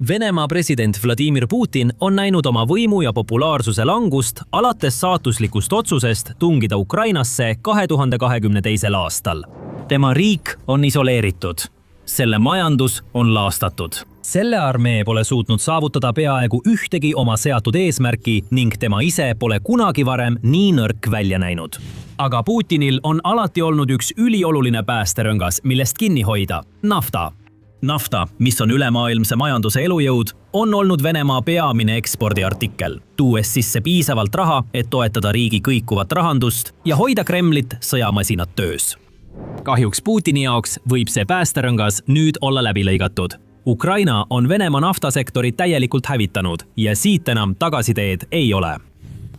Venemaa president Vladimir Putin on näinud oma võimu ja populaarsuse langust alates saatuslikust otsusest tungida Ukrainasse 2022. aastal. Tema riik on isoleeritud. Selle majandus on laastatud. Selle armee pole suutnud saavutada peaaegu ühtegi oma seatud eesmärki ning tema ise pole kunagi varem nii nõrk välja näinud. Aga Putinil on alati olnud üks ülioluline päästerõngas, millest kinni hoida – nafta. Nafta, mis on ülemaailmse majanduse elujõud, on olnud Venemaa peamine ekspordiartikkel, tuues sisse piisavalt raha, et toetada riigi kõikuvat rahandust ja hoida Kremlit sõjamasinat töös. Kahjuks Putini jaoks võib see päästerõngas nüüd olla läbi lõigatud. Ukraina on Venemaa naftasektori täielikult hävitanud ja siit enam tagasiteed ei ole.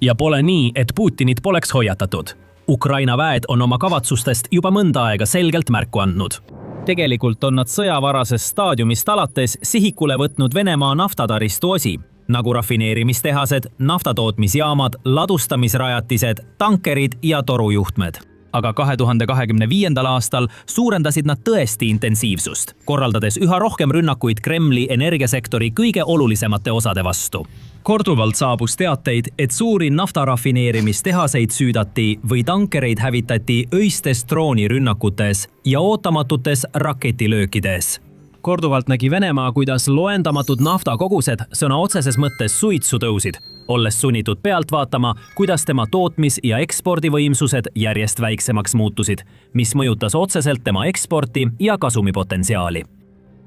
Ja pole nii, et Putinit poleks hoiatatud. Ukraina väed on oma kavatsustest juba mõnda aega selgelt märku andnud. Tegelikult on nad sõjavarasest staadiumist alates sihikule võtnud Venemaa naftataristu osi, nagu rafineerimistehased, naftatootmisjaamad, ladustamisrajatised, tankerid ja torujuhtmed. Aga 2025. aastal suurendasid nad tõesti intensiivsust, korraldades üha rohkem rünnakuid Kremli energiasektori kõige olulisemate osade vastu. Korduvalt saabus teateid, et suuri naftarafineerimistehaseid süüdati või tankereid hävitati öistes droonirünnakutes ja ootamatutes raketilöökides. Korduvalt nägi Venemaa, kuidas loendamatud naftakogused sõna otseses mõttes suitsu tõusid, olles sunnitud pealt vaatama, kuidas tema tootmis- ja ekspordivõimsused järjest väiksemaks muutusid, mis mõjutas otseselt tema eksporti ja kasumipotentsiaali.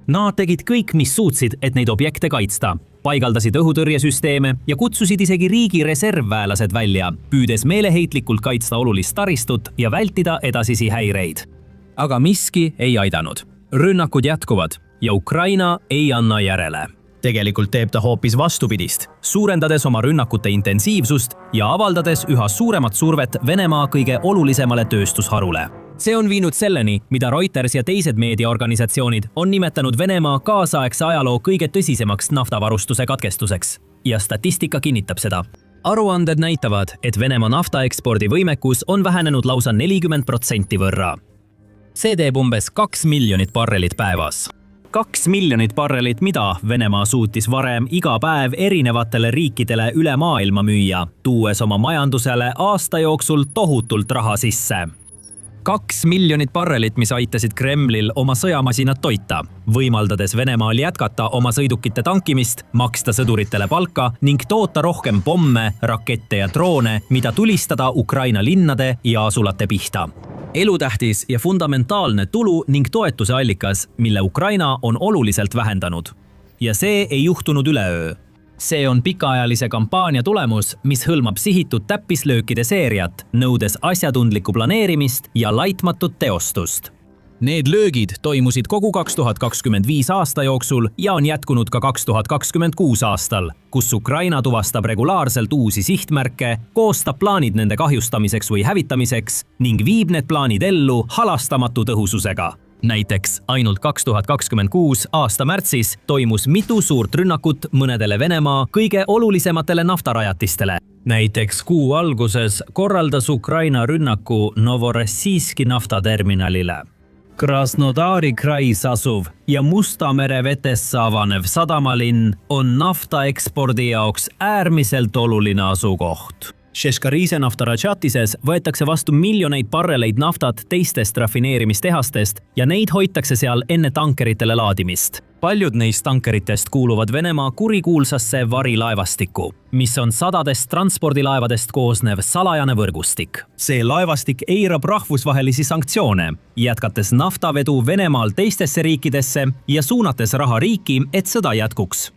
Nad tegid kõik, mis suutsid, et neid objekte kaitsta, paigaldasid õhutõrjesüsteeme ja kutsusid isegi riigi reservväelased välja, püüdes meeleheitlikult kaitsta olulist taristut ja vältida edasisi häireid. Aga miski ei aidanud. Rünnakud jätkuvad ja Ukraina ei anna järele. Tegelikult teeb ta hoopis vastupidist, suurendades oma rünnakute intensiivsust ja avaldades üha suuremat survet Venemaa kõige olulisemale tööstusharule. See on viinud selleni, mida Reuters ja teised meediaorganisatsioonid on nimetanud Venemaa kaasaegse ajaloo kõige tõsisemaks naftavarustuse katkestuseks. Ja statistika kinnitab seda. Aruanded näitavad, et Venemaa naftaekspordi võimekus on vähenenud lausa 40% võrra. See teeb umbes 2 miljonit barrelit päevas. 2 miljonit barrelit, mida Venemaa suutis varem iga päev erinevatele riikidele üle maailma müüa, tuues oma majandusele aasta jooksul tohutult raha sisse. 2 miljonit barrelit, mis aitasid Kremlil oma sõjamasinat toita, võimaldades Venemaal jätkata oma sõidukite tankimist, maksta sõduritele palka ning toota rohkem pomme, rakette ja droone, mida tulistada Ukraina linnade ja asulate pihta. Elutähtis ja fundamentaalne tulu ning toetuse allikas, mille Ukraina on oluliselt vähendanud. Ja see ei juhtunud üleöö. See on pikaajalise kampaania tulemus, mis hõlmab sihitud täppislöökide seeriat, nõudes asjatundlikku planeerimist ja laitmatut teostust. Need löögid toimusid kogu 2025 aasta jooksul ja on jätkunud ka 2026 aastal, kus Ukraina tuvastab regulaarselt uusi sihtmärke, koostab plaanid nende kahjustamiseks või hävitamiseks ning viib need plaanid ellu halastamatu tõhususega. Näiteks ainult 2026 aasta märtsis toimus mitu suurt rünnakut mõnedele Venemaa kõige olulisematele naftarajatistele. Näiteks kuu alguses korraldas Ukraina rünnaku Novorossijski naftaterminalile. Krasnodari krais asuv ja Musta mere vetesse avanev sadamalinn on nafta ekspordi jaoks äärmiselt oluline asukoht. Šeškarise naftarajatises võetakse vastu miljoneid barreleid naftat teistest rafineerimistehastest ja neid hoitakse seal enne tankeritele laadimist. Paljud neist tankeritest kuuluvad Venemaa kurikuulsasse varilaevastikku, mis on sadadest transpordilaevadest koosnev salajane võrgustik. See laevastik eirab rahvusvahelisi sanktsioone, jätkates naftavedu Venemaal teistesse riikidesse ja suunates raha riiki, et sõda jätkuks.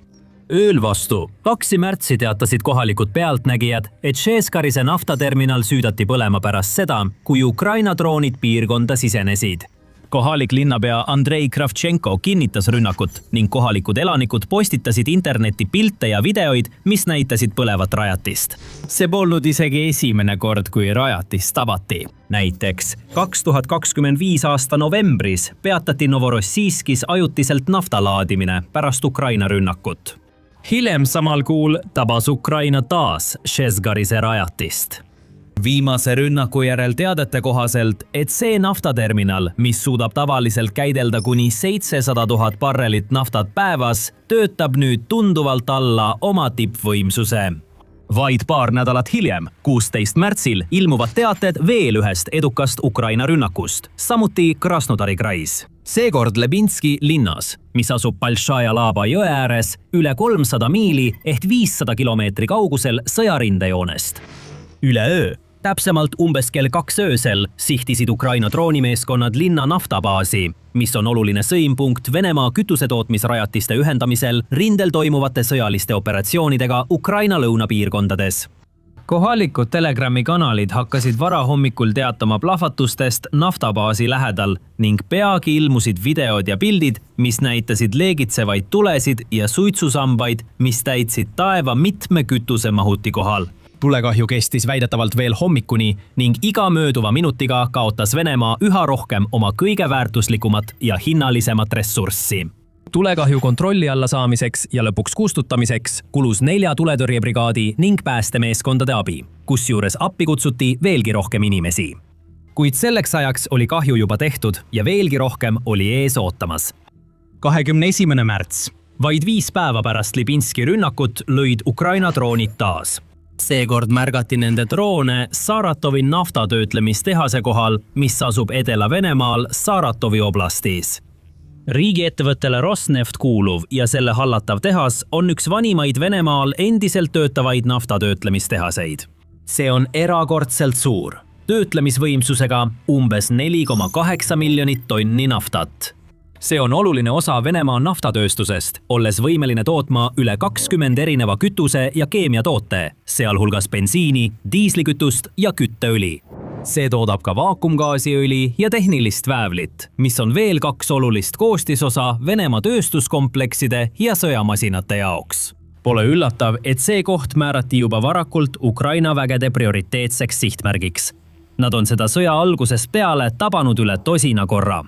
Ööl vastu 2. märtsi teatasid kohalikud pealtnägijad, et Šeškarise naftaterminal süüdati põlema pärast seda, kui Ukraina droonid piirkonda sisenesid. Kohalik linnapea Andrei Kravtšenko kinnitas rünnakut ning kohalikud elanikud postitasid internetti pilte ja videoid, mis näitasid põlevat rajatist. See polnud isegi esimene kord, kui rajatist tabati. Näiteks 2025 aasta novembris peatati Novorossijskis ajutiselt naftalaadimine pärast Ukraina rünnakut. Hiljem samal kuul tabas Ukraina taas Šeškarise rajatist. Viimase rünnaku järel teadete kohaselt, et see naftaterminal, mis suudab tavaliselt käidelda kuni 700 000 barrelit naftat päevas, töötab nüüd tunduvalt alla oma tippvõimsuse. Vaid paar nädalat hiljem, 16. märtsil, ilmuvad teated veel ühest edukast Ukraina rünnakust, samuti Krasnodari krais. Seekord Lebinski linnas, mis asub Balšaja Laba jõe ääres üle 300 miili ehk 500 kilomeetri kaugusel sõjarindejoonest. Üleöö, täpsemalt umbes kell 2 öösel, sihtisid Ukraina droonimeeskonnad linna naftabaasi, mis on oluline sõimpunkt Venemaa kütusetootmisrajatiste ühendamisel rindel toimuvate sõjaliste operatsioonidega Ukraina lõunapiirkondades. Kohalikud Telegrami kanalid hakkasid varahommikul teatama plahvatustest naftabaasi lähedal ning peagi ilmusid videod ja pildid, mis näitasid leegitsevaid tulesid ja suitsusambaid, mis täitsid taeva mitme kütusemahuti kohal. Tulekahju kestis väidetavalt veel hommikuni ning iga mööduva minutiga kaotas Venemaa üha rohkem oma kõige väärtuslikumat ja hinnalisemat ressurssi. Tulekahju kontrolli alla saamiseks ja lõpuks kustutamiseks kulus 4 tuletõrjebrigaadi ning päästemeeskondade abi, kusjuures appi kutsuti veelgi rohkem inimesi. Kuid selleks ajaks oli kahju juba tehtud ja veelgi rohkem oli ees ootamas. 21. märts. Vaid 5 päeva pärast Lebinski rünnakut lõid Ukraina droonid taas. Seekord märgati nende droone Saratovi naftatöötlemistehase kohal, mis asub Edela-Venemaal Saratovi oblastis. Riigiettevõttele Rosneft kuuluv ja selle hallatav tehas on üks vanimaid Venemaal endiselt töötavaid naftatöötlemistehaseid. See on erakordselt suur, töötlemisvõimsusega umbes 4,8 miljonit tonni naftat. See on oluline osa Venemaa naftatööstusest, olles võimeline tootma üle 20 erineva kütuse- ja keemiatoote, sealhulgas bensiini, diislikütust ja kütteõli. See toodab ka vaakumgaasiõli ja tehnilist väävlit, mis on veel 2 olulist koostisosa Venemaa tööstuskomplekside ja sõjamasinate jaoks. Pole üllatav, et see koht määrati juba varakult Ukraina vägede prioriteetseks sihtmärgiks. Nad on seda sõja algusest peale tabanud üle 10 korra.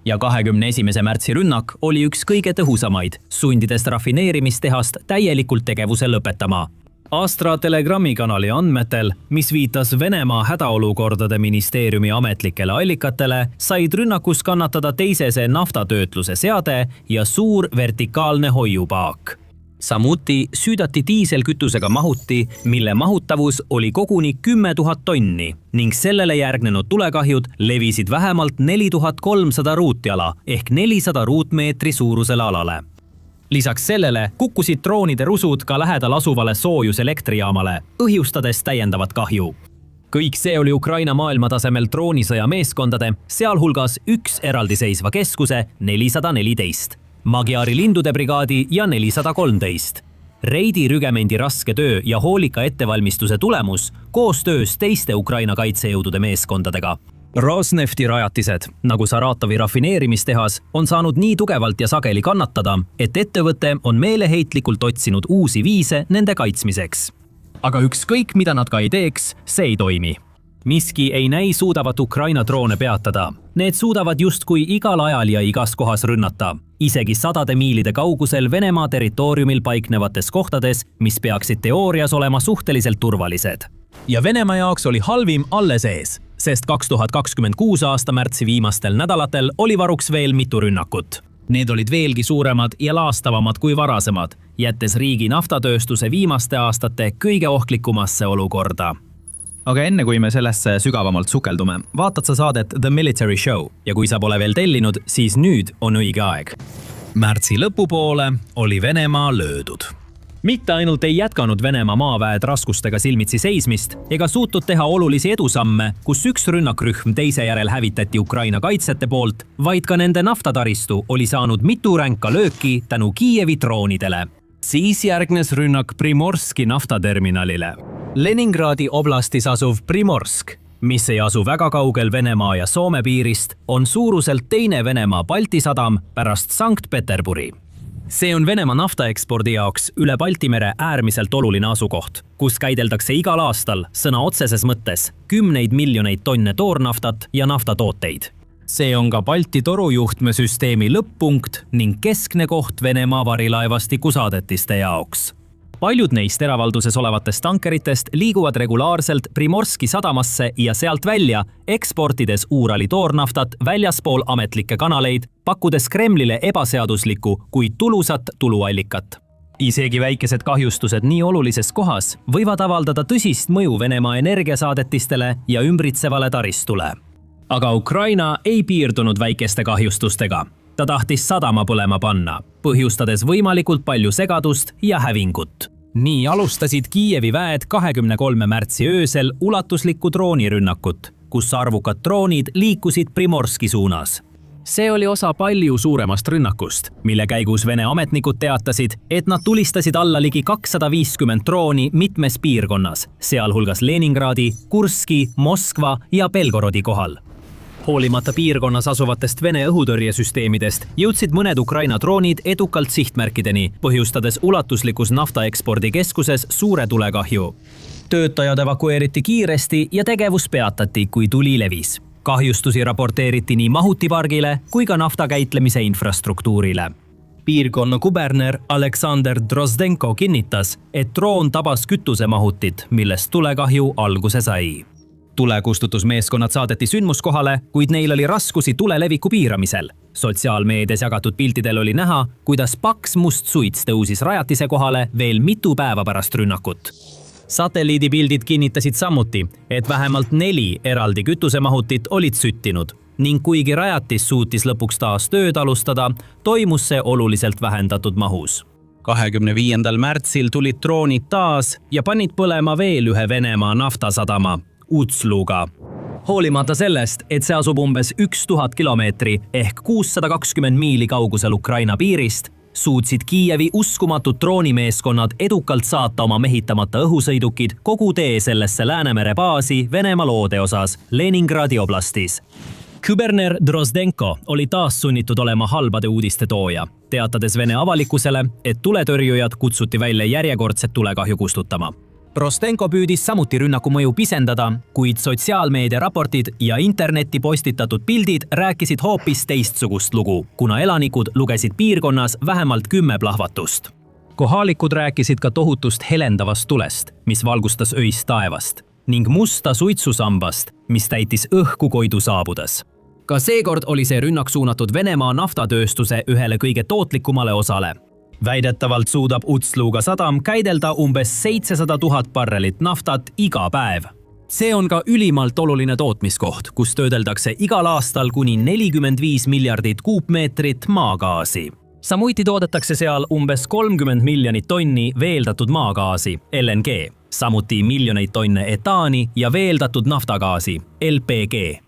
Ja 21. märtsi rünnak oli üks kõige tõhusamaid, sundides rafineerimistehast täielikult tegevuse lõpetama. Astra Telegrami kanali andmetel, mis viitas Venemaa hädaolukordade ministeeriumi ametlikele allikatele, said rünnakus kannatada teisese naftatöötluse seade ja suur vertikaalne hoiupaak. Samuti süüdati diiselkütusega mahuti, mille mahutavus oli koguni 10 000 tonni ning sellele järgnenud tulekahjud levisid vähemalt 4300 ruutjala ehk 400 ruutmeetri suurusele alale. Lisaks sellele kukkusid droonide rusud ka lähedal asuvale soojuselektrijaamale, õhjustades täiendavat kahju. Kõik see oli Ukraina maailmatasemel droonisõja meeskondade, sealhulgas üks eraldiseisva keskuse 414, Magyari lindude brigaadi ja 413. Reidi rügemendi raske töö ja hoolika ettevalmistuse tulemus koostöös teiste Ukraina kaitsejõudude meeskondadega. Rosnefti rajatised, nagu Saratovi rafineerimistehas, on saanud nii tugevalt ja sageli kannatada, et ettevõte on meeleheitlikult otsinud uusi viise nende kaitsmiseks. Aga ükskõik, mida nad ka ei teeks, see ei toimi. Miski ei näi suudavat Ukraina droone peatada. Need suudavad justkui igal ajal ja igas kohas rünnata, isegi 100 miilide kaugusel Venemaa territooriumil paiknevates kohtades, mis peaksid teoorias olema suhteliselt turvalised. Ja Venemaa jaoks oli halvim alles ees, sest 2026 aasta märtsi viimastel nädalatel oli varuks veel mitu rünnakut. Need olid veelgi suuremad ja laastavamad kui varasemad, jättes riigi naftatööstuse viimaste aastate kõige ohtlikumasse olukorda. Aga enne kui me sellesse sügavamalt sukeldume, vaatad sa saadet The Military Show ja kui sa pole veel tellinud, siis nüüd on õige aeg. Märtsi lõpupoole oli Venemaa löödud. Mitte ainult ei jätkanud Venemaa maaväed raskustega silmitsi seismist ega suutnud teha olulisi edusamme, kus üks rünnakrühm teise järel hävitati Ukraina kaitsjate poolt, vaid ka nende naftataristu oli saanud mitu ränka lööki tänu Kiievi droonidele. Siis järgnes rünnak Primorski naftaterminalile. Leningradi oblastis asuv Primorsk, mis ei asu väga kaugel Venemaa ja Soome piirist, on suuruselt teine Venemaa Balti sadam pärast Sankt-Peterburi. See on Venemaa naftaekspordi jaoks üle Balti mere äärmiselt oluline asukoht, kus käideldakse igal aastal sõna otseses mõttes 10 miljoneid tonne toornaftat ja naftatooteid. See on ka Balti torujuhtmesüsteemi lõpp-punkt ning keskne koht Venemaa varilaevastiku saadetiste jaoks. Paljud neist eravalduses olevatest tankeritest liiguvad regulaarselt Primorski sadamasse ja sealt välja, eksportides Uurali toornaftat väljaspool ametlikke kanaleid, pakkudes Kremlile ebaseaduslikku, kuid tulusat tuluallikat. Isegi väikesed kahjustused nii olulises kohas võivad avaldada tõsist mõju Venemaa energiasaadetistele ja ümbritsevale taristule. Aga Ukraina ei piirdunud väikeste kahjustustega. Ta tahtis sadama põlema panna, põhjustades võimalikult palju segadust ja hävingut. Nii alustasid Kiievi väed 23. märtsi öösel ulatuslikku droonirünnakut, kus arvukad droonid liikusid Primorski suunas. See oli osa palju suuremast rünnakust, mille käigus Vene ametnikud teatasid, et nad tulistasid alla ligi 250 drooni mitmes piirkonnas, sealhulgas Leningradi, Kurski, Moskva ja Belgorodi kohal. Hoolimata piirkonnas asuvatest Vene õhutõrjesüsteemidest jõudsid mõned Ukraina droonid edukalt sihtmärkideni, põhjustades ulatuslikus naftaekspordikeskuses suure tulekahju. Töötajad evakueeriti kiiresti ja tegevus peatati, kui tuli levis. Kahjustusi raporteeriti nii mahutipargile kui ka naftakäitlemise infrastruktuurile. Piirkonna kuberner Aleksander Drozdenko kinnitas, et droon tabas kütusemahutit, millest tulekahju alguse sai. Tulekustutusmeeskonnad saadeti sündmuskohale, kuid neil oli raskusi tule leviku piiramisel. Sotsiaalmeedias jagatud piltidel oli näha, kuidas paks must suits tõusis rajatise kohale veel mitu päeva pärast rünnakut. Satelliidipildid kinnitasid samuti, et vähemalt 4 eraldi kütusemahutit olid süttinud ning kuigi rajatis suutis lõpuks taas tööd alustada, toimus see oluliselt vähendatud mahus. 25. märtsil tulid droonid taas ja panid põlema veel ühe Venemaa naftasadama, Utsluga. Hoolimata sellest, et see asub umbes 1000 kilomeetri ehk 620 miili kaugusel Ukraina piirist, suutsid Kiievi uskumatud droonimeeskonnad edukalt saata oma mehitamata õhusõidukid kogu tee sellesse Läänemere baasi Venemaa loodeosas Leningradi oblastis. Kuberner Drozdenko oli taas sunnitud olema halbade uudiste tooja, teatades Vene avalikkusele, et tuletõrjujad kutsuti välja järjekordset tulekahju kustutama. Drozdenko püüdis samuti rünnaku mõju pisendada, kuid sotsiaalmeedia raportid ja internetti postitatud pildid rääkisid hoopis teistsugust lugu, kuna elanikud lugesid piirkonnas vähemalt 10 plahvatust. Kohalikud rääkisid ka tohutust helendavast tulest, mis valgustas öist taevast, ning musta suitsusambast, mis täitis õhku koidu saabudes. Ka seekord oli see rünnak suunatud Venemaa naftatööstuse ühele kõige tootlikumale osale. Väidetavalt suudab Utsluga sadam käidelda umbes 700 000 barrelit naftat iga päev. See on ka ülimalt oluline tootmiskoht, kus töödeldakse igal aastal kuni 45 miljardit kuupmeetrit maagaasi. Samuti toodetakse seal umbes 30 miljonit tonni veeldatud maagaasi, LNG, samuti miljoneid tonne etaani ja veeldatud naftagaasi, LPG.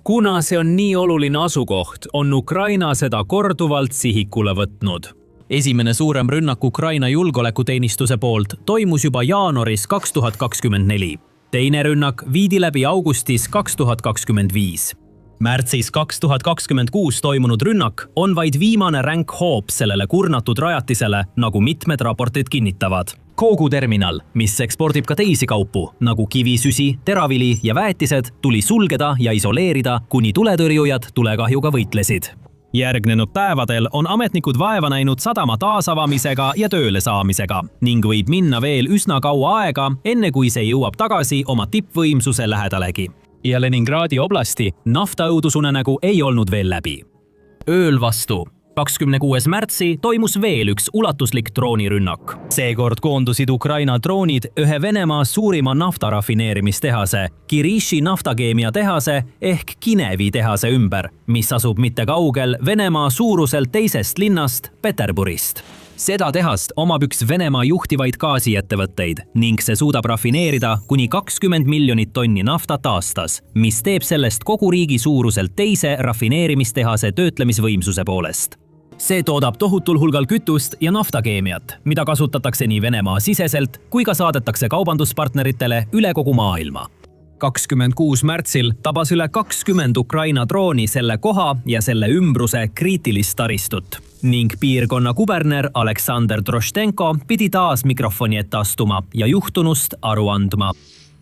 Kuna see on nii oluline asukoht, on Ukraina seda korduvalt sihikule võtnud. Esimene suurem rünnak Ukraina julgeolekuteenistuse poolt toimus juba jaanuaris 2024. Teine rünnak viidi läbi augustis 2025. Märtsis 2026 toimunud rünnak on vaid viimane ränk hoop sellele kurnatud rajatisele, nagu mitmed raportid kinnitavad. Kogu terminal, mis ekspordib ka teisi kaupu, nagu kivisüsi, teravili ja väetised, tuli sulgeda ja isoleerida, kuni tuletõrjujad tulekahjuga võitlesid. Järgnenud päevadel on ametnikud vaeva näinud sadama taasavamisega ja tööle saamisega ning võib minna veel üsna kaua aega, enne kui see jõuab tagasi oma tippvõimsuse lähedalegi. Ja Leningradi oblasti naftaõudusunenägu ei olnud veel läbi. Ööl vastu. 26. märtsi toimus veel üks ulatuslik droonirünnak. Seekord koondusid Ukraina droonid ühe Venemaa suurima naftarafineerimistehase, Kiriši naftakeemia tehase ehk Kinevi tehase ümber, mis asub mitte kaugel Venemaa suuruselt teisest linnast Peterburist. Seda tehast omab üks Venemaa juhtivaid gaasiettevõtteid ning see suudab rafineerida kuni 20 miljonit tonni naftat aastas, mis teeb sellest kogu riigi suuruselt teise rafineerimistehase töötlemisvõimsuse poolest. See toodab tohutul hulgal kütust ja naftakeemiat, mida kasutatakse nii Venemaa siseselt kui ka saadetakse kaubanduspartneritele üle kogu maailma. 26. märtsil tabas üle 20 Ukraina drooni selle koha ja selle ümbruse kriitilist taristut ning piirkonna kuberner Aleksander Drozdenko pidi taas mikrofoni ette astuma ja juhtunust aru andma.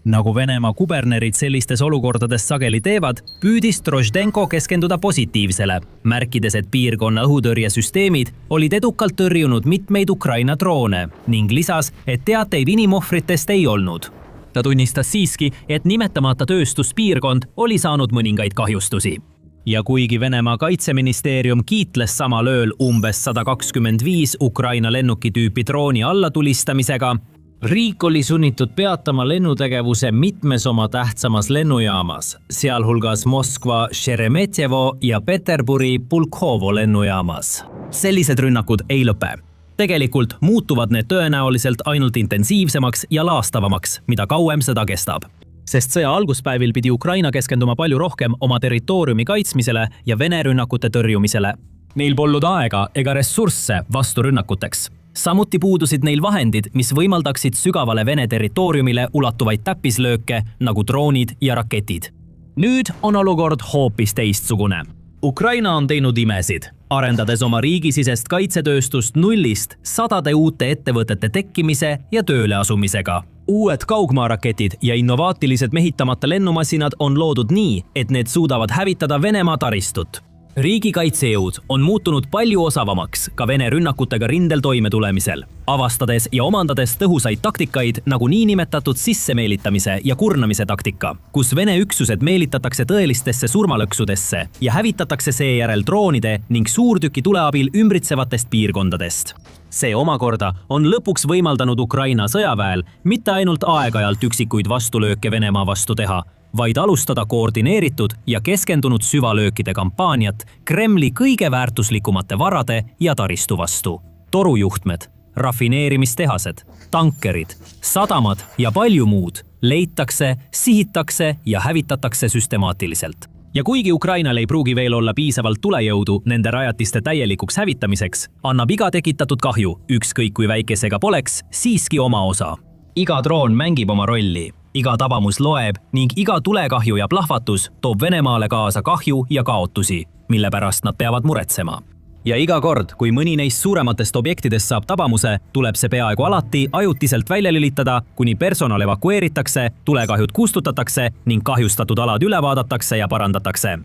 Nagu Venemaa kubernerid sellistes olukordades sageli teevad, püüdis Drozhdenko keskenduda positiivsele, märkides, et piirkonna õhutõrjesüsteemid olid edukalt tõrjunud mitmeid Ukraina droone ning lisas, et teateid inimohvritest ei olnud. Ta tunnistas siiski, et nimetamata tööstuspiirkond oli saanud mõningaid kahjustusi. Ja kuigi Venemaa kaitseministeerium kiitles samal ööl umbes 125 Ukraina lennukitüüpi drooni allatulistamisega, riik oli sunnitud peatama lennutegevuse mitmes oma tähtsamas lennujaamas, sealhulgas Moskva Šeremetjevo ja Peterburi Pulkovo lennujaamas. Sellised rünnakud ei lõpe. Tegelikult muutuvad need tõenäoliselt ainult intensiivsemaks ja laastavamaks, mida kauem sõda kestab. Sest sõja alguspäevil pidi Ukraina keskenduma palju rohkem oma territooriumi kaitsmisele ja Vene rünnakute tõrjumisele. Neil polnud aega ega ressursse vastu rünnakuteks. Samuti puudusid neil vahendid, mis võimaldaksid sügavale Vene territooriumile ulatuvaid täppislööke nagu droonid ja raketid. Nüüd on olukord hoopis teistsugune. Ukraina on teinud imesid, arendades oma riigisisest kaitsetööstust nullist sadade uute ettevõtete tekkimise ja tööle asumisega. Uued kaugmaaraketid ja innovaatilised mehitamata lennumasinad on loodud nii, et need suudavad hävitada Venemaa taristut. Riigikaitsejõud on muutunud palju osavamaks ka Vene rünnakutega rindel toimetulemisel, avastades ja omandades tõhusaid taktikaid nagu niinimetatud sissemeelitamise ja kurnamise taktika, kus Vene üksused meelitatakse tõelistesse surmalõksudesse ja hävitatakse seejärel droonide ning suurtüki tule abil ümbritsevatest piirkondadest. See omakorda on lõpuks võimaldanud Ukraina sõjaväel mitte ainult aeg-ajalt üksikuid vastulööke Venemaa vastu teha, vaid alustada koordineeritud ja keskendunud süvalöökide kampaaniat Kremli kõige väärtuslikumate varade ja taristu vastu. Torujuhtmed, rafineerimistehased, tankerid, sadamad ja palju muud leitakse, sihitakse ja hävitatakse süstemaatiliselt. Ja kuigi Ukrainal ei pruugi veel olla piisavalt tulejõudu nende rajatiste täielikuks hävitamiseks, annab iga tekitatud kahju, ükskõik kui väikesega poleks, siiski oma osa. Iga droon mängib oma rolli. Iga tabamus loeb ning iga tulekahju ja plahvatus toob Venemaale kaasa kahju ja kaotusi, mille pärast nad peavad muretsema. Ja iga kord, kui mõni neist suurematest objektidest saab tabamuse, tuleb see peaaegu alati ajutiselt välja lülitada, kuni personal evakueeritakse, tulekahjud kustutatakse ning kahjustatud alad üle vaadatakse ja parandatakse.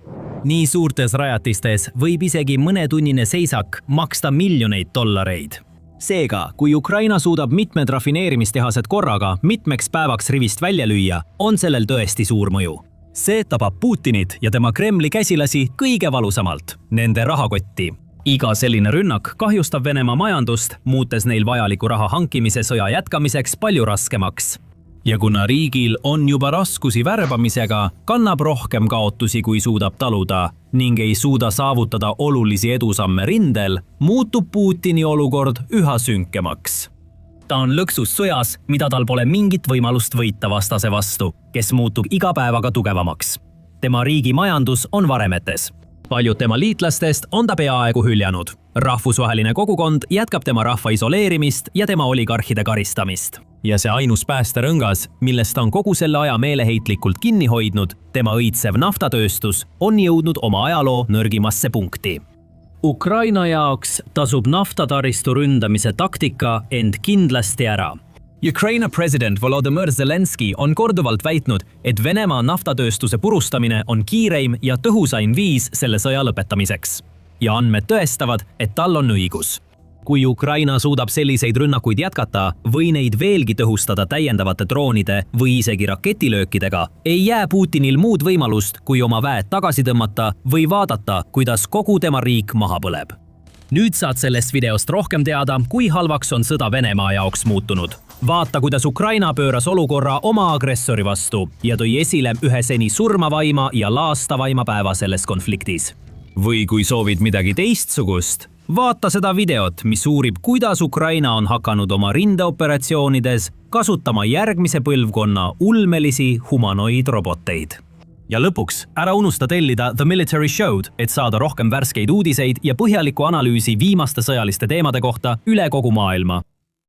Nii suurtes rajatistes võib isegi mõnetunnine seisak maksta miljoneid dollareid. Seega, kui Ukraina suudab mitmed rafineerimistehased korraga mitmeks päevaks rivist välja lüüa, on sellel tõesti suur mõju. See tabab Putinit ja tema Kremli käsilasi kõige valusamalt, nende rahakotti. Iga selline rünnak kahjustab Venemaa majandust, muutes neil vajaliku raha hankimise sõja jätkamiseks palju raskemaks. Ja kuna riigil on juba raskusi värbamisega, kannab rohkem kaotusi, kui suudab taluda ning ei suuda saavutada olulisi edusamme rindel, muutub Putini olukord üha sünkemaks. Ta on lõksus sõjas, mida tal pole mingit võimalust võita vastase vastu, kes muutub iga päevaga tugevamaks. Tema riigi majandus on varemetes. Paljud tema liitlastest on ta peaaegu hüljanud. Rahvusvaheline kogukond jätkab tema rahva isoleerimist ja tema oligarhide karistamist. Ja see ainus päästerõngas, millest ta on kogu selle aja meeleheitlikult kinni hoidnud, tema õitsev naftatööstus, on jõudnud oma ajaloo nõrgimasse punkti. Ukraina jaoks tasub naftataristu ründamise taktika end kindlasti ära. Ukraina president Volodymyr Zelenski on korduvalt väitnud, et Venemaa naftatööstuse purustamine on kiireim ja tõhusaim viis selle sõja lõpetamiseks. Ja andmed tõestavad, et tal on õigus. Kui Ukraina suudab selliseid rünnakuid jätkata või neid veelgi tõhustada täiendavate droonide või isegi raketilöökidega, ei jää Putinil muud võimalust, kui oma väed tagasi tõmmata või vaadata, kuidas kogu tema riik maha põleb. Nüüd saad sellest videost rohkem teada, kui halvaks on sõda Venemaa jaoks muutunud. Vaata, kuidas Ukraina pööras olukorra oma agressori vastu ja tõi esile ühe seni surmavaima ja laastavaima päeva selles konfliktis. Või kui soovid midagi teistsugust, vaata seda videot, mis uurib, kuidas Ukraina on hakanud oma rindeoperatsioonides kasutama järgmise põlvkonna ulmelisi humanoidroboteid. Ja lõpuks, ära unusta tellida The Military Show'd, et saada rohkem värskeid uudiseid ja põhjalikku analüüsi viimaste sõjaliste teemade kohta üle kogu maailma.